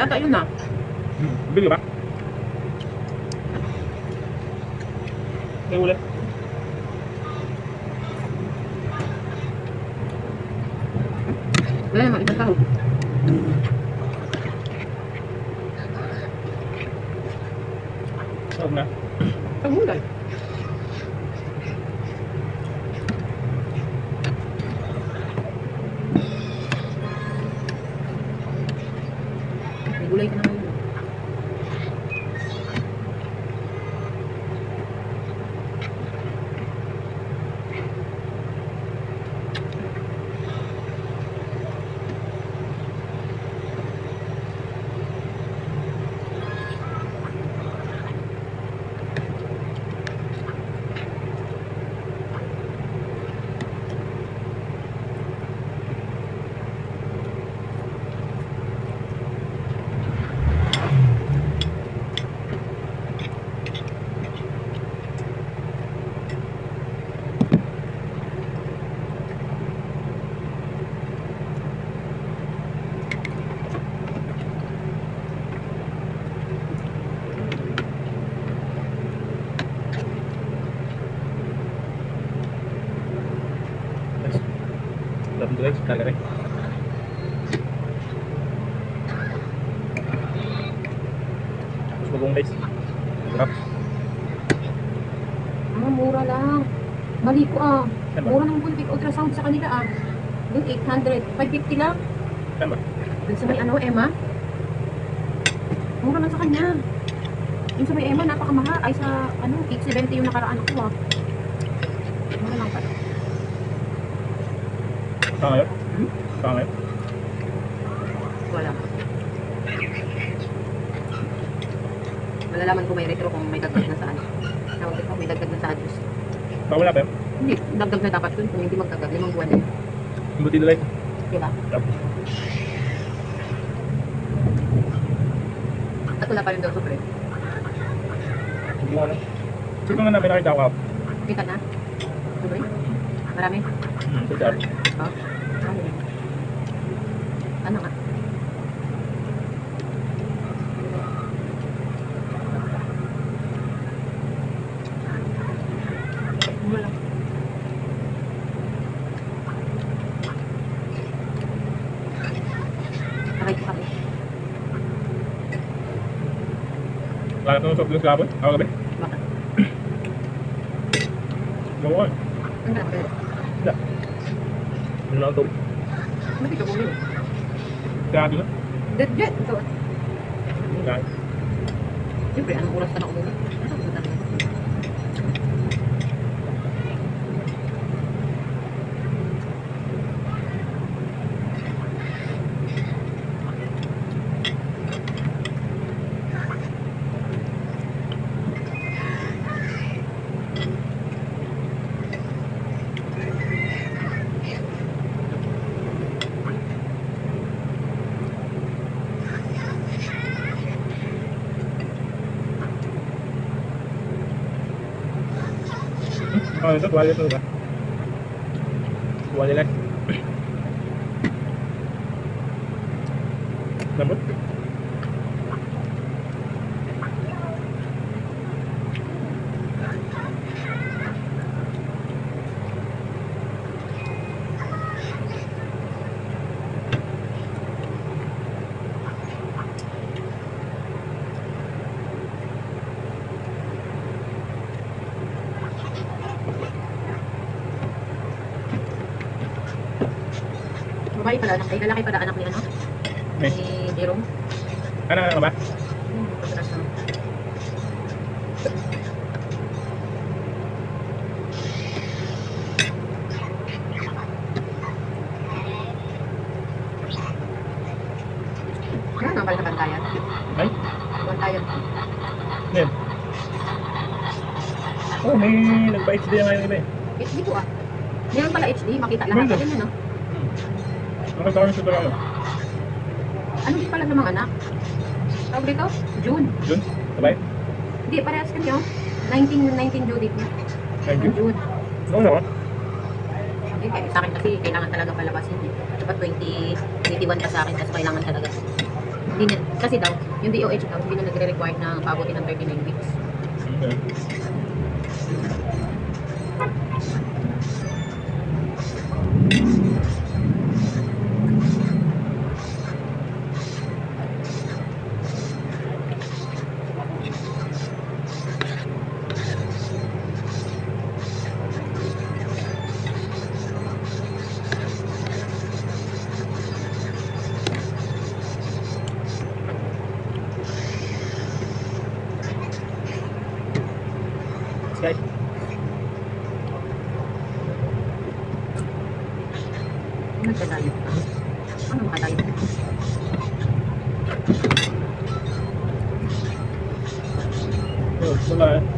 yata yun ah. Bili ba? May ulit. Wala naman, ibang tao. Sarap na. Ang gulay. May gulay ka na ngayon. Sarap nito guys, karga rin. Tapos bagong guys. Sarap. Mura lang. Mali ko ah. Saan ba? Mura ng Bulbig ultrasound sa kanila ah. Doon 800. 550 lang. Saan ba? Doon sa may ano, Emma. Mura lang sa kanya. Doon sa may Emma, napakamahal. Ay sa ano, 870 yung nakaraan ako ah. Mura lang pala. Saan ngayon? Saan ngayon? Wala. Malalaman ko may retro kung may dagdag na saan. Tawag ko, may dagdag na sa address. Baka wala pa yun? Hindi, dagdag na dapat dun. Kung hindi magdagdag, 5 buwan na yun. Buti nila ito. Diba? At wala pa rin daw super. Hindi mo ano. Sino nga namin nakita ko ako? Kita na? Super? Marami? Saan? Oh? Ano nga? Wala. Aray ko kami. Wala ito sa bilis kapon? Ako gabi? Bakit? Gawa ko. Ang grabe. Wala. Ano lang ito? Ba't ikaw bumili? Kaya ito na? Jet! Ito. Kaya. Siyempre, anong oras ka na umuwi? Ano ang punta naman? Oh, ito, tuwalya ito ba? Tuwalya lang. Lambot? Babae pala anak. Ay, lalaki pala anak ni ano? May. Ni Jerome. Ano ba? Patras na. Ano naman pala sa bantayan? Ay? Bantayan. Yan. Oh, may nagpa-HD ngayon iba eh. HD ko ah. Meron pala HD. Makita lahat. Meron. Ganyan no? Nakita ko yung super ano. Ano din pala sa mga anak? Tawag dito? June. Jun? Sabay? Hindi, parehas kami oh. 19 due date niya. Thank you. June. Oo naman. Okay, kaya sa akin kasi kailangan talaga palabasin eh. Dapat 2021 pa sa akin kasi kailangan talaga. Kasi daw, yung DOH daw, hindi na nagre-require na paabutin ng 39 weeks. Okay. Sky. Nagda-diet ka. Ano makadiet ka? Oh, wala eh.